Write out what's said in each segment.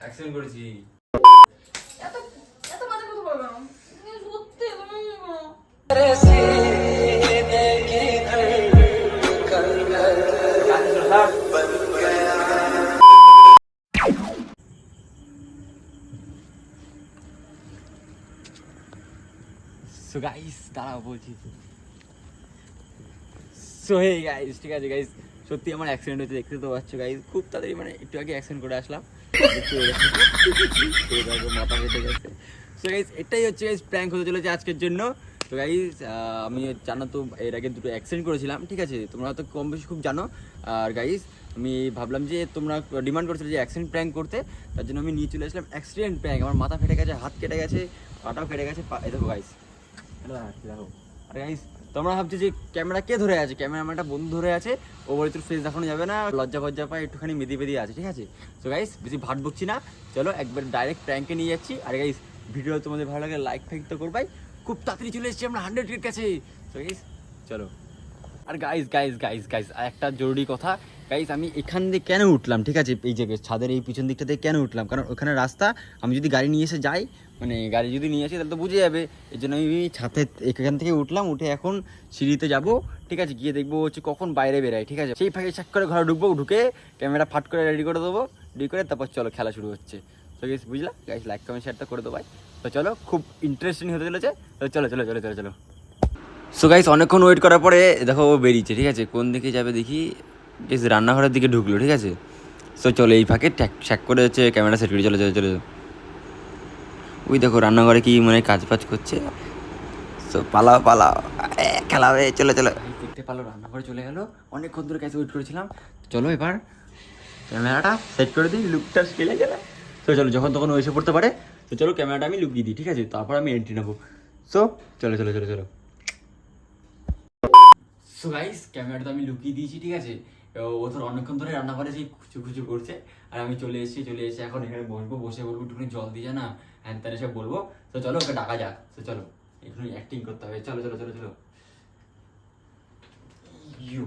Action করেছি। এত এত মাঝে কথা বলবে না সত্যি সো গাইস দাঁড়াও বলছি। সো হে গাইস, ঠিক আছে গাইস, সত্যি আমার অ্যাক্সিডেন্ট হয়েছে, দেখতে তো পাচ্ছ গাইস। খুব তাড়াতাড়ি মানে একটু আগে অ্যাক্সিডেন্ট করে আসলাম, মাথা কেটে গেছে। সো গাইস এটাই হচ্ছে গাইস প্র্যাঙ্ক হতে চলেছে আজকের জন্য। তো গাইস আমি জানো তো এর আগে দুটো অ্যাক্সিডেন্ট করেছিলাম, ঠিক আছে, তোমরা হয়তো কম বেশি খুব জানো। আর গাইস আমি ভাবলাম যে তোমরা ডিমান্ড করছিলে যে অ্যাক্সিডেন্ট প্র্যাঙ্ক করতে, তার জন্য আমি নিয়ে চলে আসলাম অ্যাক্সিডেন্ট প্র্যাঙ্ক। আমার মাথা ফেটে গেছে, হাত কেটে গেছে, পাটাও কেটে গেছে। এই দেখো গাইস, দেখো। আর গাইস তোমরা ভাবছো যে ক্যামেরা কে ধরে আছে, ক্যামেরাম্যানটা বন্ধু ধরে আছে। ও বলে তোর ফেস দেখানো যাবে না, লজ্জা ফজ্জা পায়, একটুখানি মেদি বেদি আছে, ঠিক আছে। তো গাইস বেশি ভাট বকছি না, চলো একবার ডাইরেক্ট প্র্যাঙ্কে নিয়ে যাচ্ছি। আর গাইস ভিডিও তোমাদের ভালো লাগে লাইক ফাইক তো করবাই। খুব তাড়াতাড়ি চলে এসেছি আমরা 100 কাছে। তো গাইস চলো। আর গাইস গাইস গাইস গাইস একটা জরুরি কথা গাইস, আমি এখান দিয়ে কেন উঠলাম, ঠিক আছে, এই যে ছাদের এই পিছন দিকটা দিয়ে কেন উঠলাম, কারণ ওখানে রাস্তা, আমি যদি গাড়ি নিয়ে এসে যাই, মানে গাড়ি যদি নিয়ে আসি তাহলে তো বুঝে যাবে। এই জন্য আমি ছাদে এখান থেকে উঠলাম, উঠে এখন সিঁড়িতে যাব, ঠিক আছে, গিয়ে দেখবো হচ্ছে কখন বাইরে বেরাই, ঠিক আছে। সেই ফাঁকে চাক করে ঘরে ঢুকবো, ঢুকে ক্যামেরা ফাট করে রেডি করে দেবো, রেডি করে তারপর চলো খেলা শুরু হচ্ছে। তো গাইস বুঝলা গাইস, লাইক কমেন্ট শেয়ার তো করে দেবো ভাই। তো চলো, খুব ইন্টারেস্টিং হতে চলেছে। তো চলো চলো চলো চলো চলো। সো গাইস অনেকক্ষণ ওয়েট করার পরে দেখো ও বেরিয়েছে, ঠিক আছে, কোন দিকে যাবে দেখি। বেশ রান্নাঘরের দিকে ঢুকলো, ঠিক আছে। সো চলো এই ফাঁকে ট্যাক করে হচ্ছে ক্যামেরা সেট করে চলো চলো চলো। ওই দেখো রান্নাঘরে কি মানে কাজ ফাজ করছে। সো পালাও পালাও, খেলাবে, চলো চলো। দেখতে পালো রান্নাঘরে চলে গেলো, অনেকক্ষণ ধরে কাছে ওয়েট করেছিলাম। চলো এবার ক্যামেরাটা সেট করে দিই, লুকটা স্কেলে গেলে। তো চলো যখন তখন ও এসে পড়তে পারে। তো চলো ক্যামেরাটা আমি লুকিয়ে দিই, ঠিক আছে, তারপর আমি এন্ট্রি নেবো। সো চলো চলো চলো চলো। সো গাইস ক্যামেরাটা আমি লুকিয়ে দিয়েছি, ঠিক আছে। ও তোর অনেকক্ষণ ধরে রান্না করে সেই খুচু খুচু করছে। আর আমি চলে এসে এখন এখানে বসবো, বসে বলবো একটুখানি জল দিয়ে যা না, হ্যান ত্যান এসব বলবো। তো চলো ওকে ডাকা যাক। তো চলো একটু অ্যাক্টিং করতে হবে, চলো চলো চলো চলো। ইউ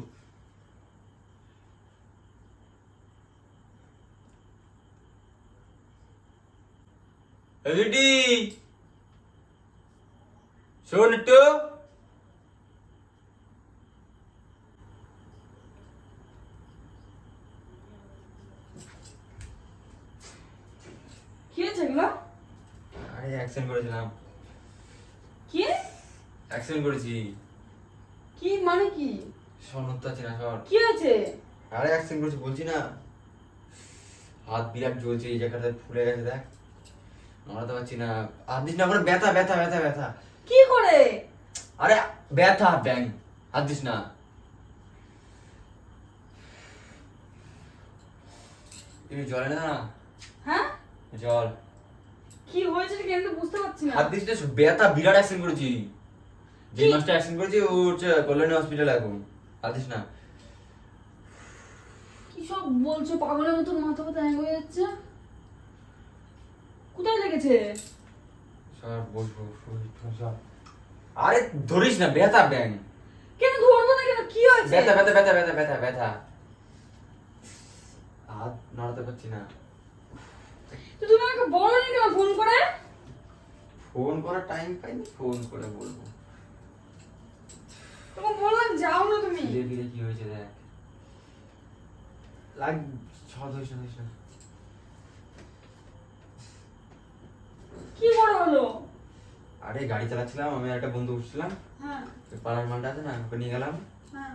এদিটি শোন একটু। কি হয়েছে এগুলো? আরে অ্যাকশন করেছিলাম, কি অ্যাকশন করেছি। কি মানে কি? শোন তো আছে না শোন। কি হয়েছে? আরে অ্যাকশন করেছি বলছি না, হাত বিরাট জ্বলছে, এই জায়গাটা ফুলে গেছে দেখ, নড়াতে পারছি না। হাত দিস না, করে ব্যথা ব্যথা ব্যথা ব্যথা। কি করে? আরে ব্যথা ব্যাং, হাত দিস না। তুমি জলে না, হ্যাঁ জল। কি হয়েছে কি আমি তো বুঝতে পারছি না। হাত দিস না, ব্যথা বিরাট অ্যাক্সিডেন্ট করেছি। যে মাস্টার অ্যাক্সিডেন্ট করেছি ও হচ্ছে কল্যাণী হসপিটালে এখন। হাত দিস না। কি সব বলছো, পাগলের মতো মাথা ব্যথা হ্যাং হয়ে যাচ্ছে। কোথায় লেগেছে? স্যার বসবো, স্যার। আরে ধরিস না, ব্যথা ব্যাং। কেন ধরবো না কেন, কি হয়েছে? ব্যথা ব্যথা ব্যথা ব্যথা ব্যথা ব্যথা। হাত নাড়াতে পারছি না। তো তুমি আমাকে বলোনি কেন ফোন করে? ফোন করার টাইম পাইনি, ফোন করে বলবো। তোমাকে বললাম যাও না তুমি। ধীরে ধীরে কি হয়েছে দেখ। লাগ ধরিস না, ধরিস না। কি বড় হলো? আরে গাড়ি চালাচ্ছিলাম, আমি আর একটা বন্ধু উঠছিলাম, হ্যাঁ ওই পাড়ার মালটা আছে না, ওকে নিয়ে গেলাম। হ্যাঁ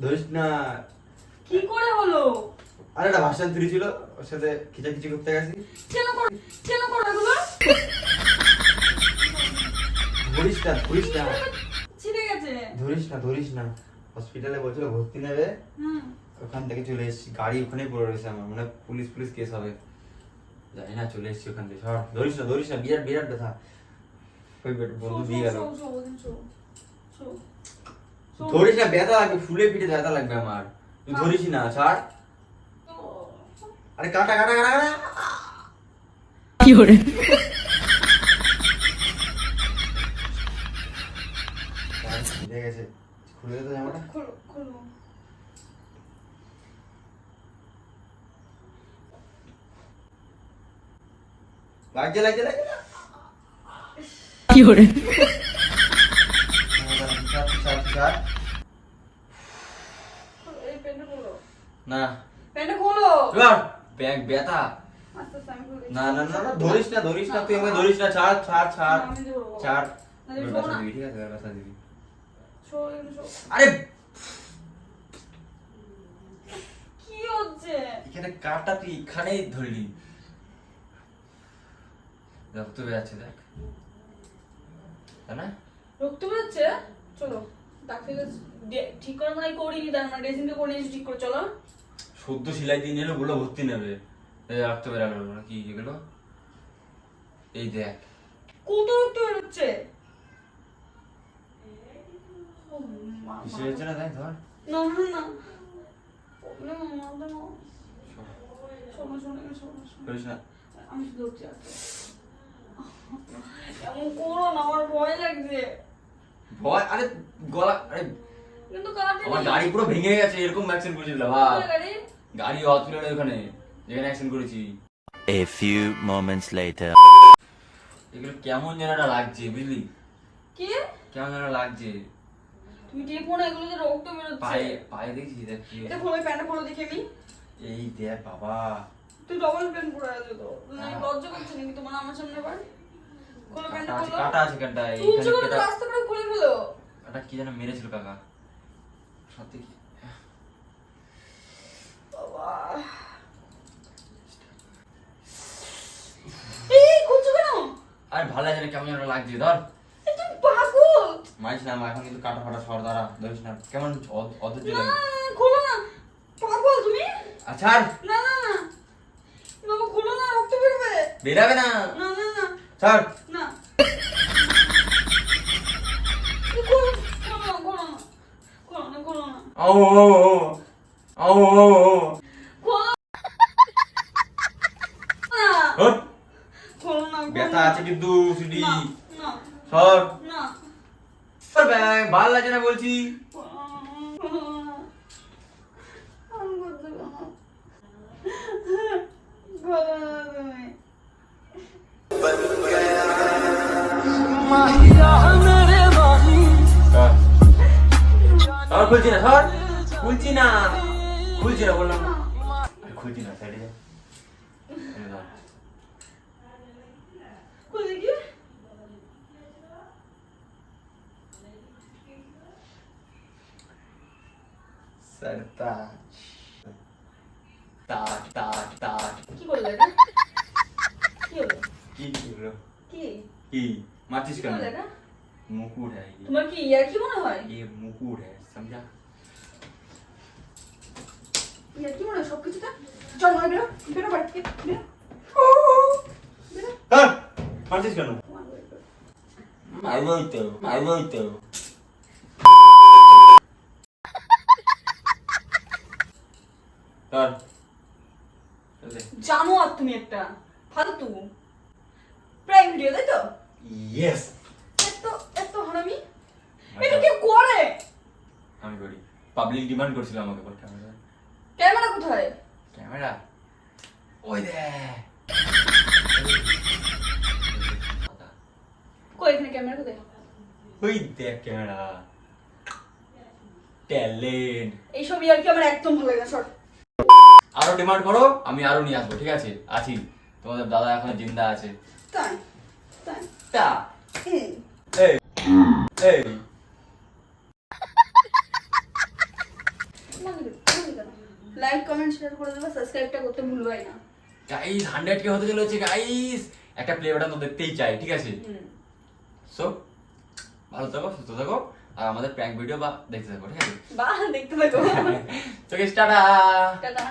ধরিস না। কি করে হলো? আরে একটা ভাষণ তুলি ছিল, ওর সাথে খিচাখিচি করতে গেছি। কেন করে এগুলো? ধরিস না, ধরিস না, ছিঁড়ে গেছে। ধরিস না, ধরিস না। হসপিটালে বলছিল ভর্তি নেবে, হুম ওখান থেকে চলে এসেছি, গাড়ি ওখানেই পড়ে রয়েছে আমার, মানে পুলিশ পুলিশ কেস হবে, জানি না, চলে এসেছি ওখান থেকে। সর, ধরিস না, ধরিস না, বিরাট বিরাট ব্যথা। ওই বন্ধু দিয়ে গেল। ধরিস না, ব্যথা লাগবে, ফুলে পিঠে ব্যথা লাগবে আমার, তুই ধরিস না, ছাড়। আরে কাটা কাটা কাটা কাটা। কি করে? ঠিক আছে, খুলে দে তো জামাটা। খোলো। লাগছে লাগছে লাগছে কি করে এই প্যান্টটা খোলো। না প্যান্টটা খোলো। ব্যাগ ব্যথা আস্তে আস্তে আমি খুলে দিচ্ছি। না না না না ধরিস না তুই আমাকে ধরিস না ছাড় ছাড় ছাড় আমি ধরবো। ছাড় না, তুমি এবার শোনো ব্যথা না। দিবি ঠিক আছে এবার ব্যথা দিবি শো, এগুলো শো। আরে কি হচ্ছে? এখানে কাটা তুই এখানেই ধরলি রক্ত বেরাচ্ছে দেখ তাই না রক্ত বেরোচ্ছে? চলো ডাক্তার ঠিক করে মানে করিনি, তার মানে ড্রেসিংটা করে নিয়েছি ঠিক করে, চলো। সদ্য সেলাই দিয়ে নিলে বলে ভর্তি নেবে এই যে রক্ত বেরালো না কি এগুলো এই দেখ কত রক্ত বেরোচ্ছে? ও মা, কিসে হচ্ছে না দেখ ধর না না না প্রবলেম আমাদের না। শোনো শোনো শোনো শোনো। করিস না আমি শুধু ধরছি আর। এমন করো না, আমার ভয় লাগছে। ভয় আরে গলা আরে কিন্তু কাটে আমার গাড়ি পুরো ভেঙে গেছে এরকম অ্যাক্সিডেন্ট করেছিল বাবা গাড়ি। গাড়ি হসপিটালে ওখানে যেখানে অ্যাক্সিডেন্ট করেছি A few moments later. এগুলো কেমন যেন একটা লাগছে বুঝলি কি? কেমন যেন লাগছে তুমি টেপো না, এগুলো যে রক্ত বেরোচ্ছে। পায়ে পায়ে দেখছি দেখ কি এটা খোলো, প্যান্টটা খোলো দেখি আমি। এই দেখ বাবা তুই ডবল প্যান্ট পরে আছো তো। হ্যাঁ। লজ্জা করছে নাকি তোমার আমার সামনে আবার? খোলো প্যান্টটা কাটা আছে খোলো। কাটা আছে কাটা তুলছো এইখানে কেন? কেটা রাস্তা করে খুলে ফেলো। এটা কি যেন মেরেছিল কাকা সত্যি কি বাবা। এই খুলছো কেন? আরে ভালো লাগছে না কেমন যেন লাগছে ধর এই তুমি পাগল। মারিস না আমার এখন কিন্তু কাটা ফাটা সর দ্বারা ধরিস না কেমন অধৈর্য না, লাগে খোলো না। পাগল তুমি? আচ্ছা আর না না না। বাবা খোলো না, রক্ত বেরোবে। বেরাবে না না না না ছাড় না। এই খোলো, খোলো না, খোলো না। খোলো না, খোলো না। ও ও ও ও ও ও খোলো না। হট খোলো না, খোলো ব্যথা না। আছে কিন্তু সিডি না, না, সর না। সর ব্যাগ ভালো লাগছে না বলছি আমি করতে পারবো না। খোলো না তুমি। সর খুলছি না সর খুলছি না বললাম না আরে খুলছি না সাইডে যা এই ধর। কই দেখি? सरताज ताज ताज ताज কি করলে এটা? কি হলো? की हीरो কি? की माचिस কি का করলে এটা? मुकुट है তোমার কি ইয়ার কি মনে হয়? ये मुकुट है समझा ইয়ার কি মনে হয় সবকিছুটা? চল মনে বেরো, বেরো বাড়ি থেকে, বেরো। বেরো। हाँ माचिस का मारो तो कर चल জানো আর তুমি একটা ফালতু প্রাইম ভিডিও তাই তো? यस এত এত হারামি এটা কি করে? আমি করি পাবলিক ডিমান্ড করছিল আমাকে বল ক্যামেরা ক্যামেরা কোথায়? ক্যামেরা ওই দে কই এখানে ক্যামেরা কোথায়? ওই দেখ ক্যামেরা ট্যালেন্ট এইসব ইয়ার কি আমার একদম ভালো লাগে না, শর্ট। আরো ডিমান্ড করো আমি আরো নিয়ে আসবো ঠিক আছে আছি তোমাদের দাদা এখন জিন্দা আছে তাই তাই তা এই এই এই লাইক কমেন্ট শেয়ার করে দেবে, সাবস্ক্রাইবটা করতে ভুলবাই না। গাইস 100 কে হতে চলেছে গাইস একটা প্লে বাটন তো দেখতেই চাই ঠিক আছে সো ভালো থাকো সুস্থ থাকো আর আমাদের প্র্যাঙ্ক ভিডিও বা দেখতে থাকো ঠিক আছে বাহ দেখতে থাকো। তো গাইস টাটা টাটা।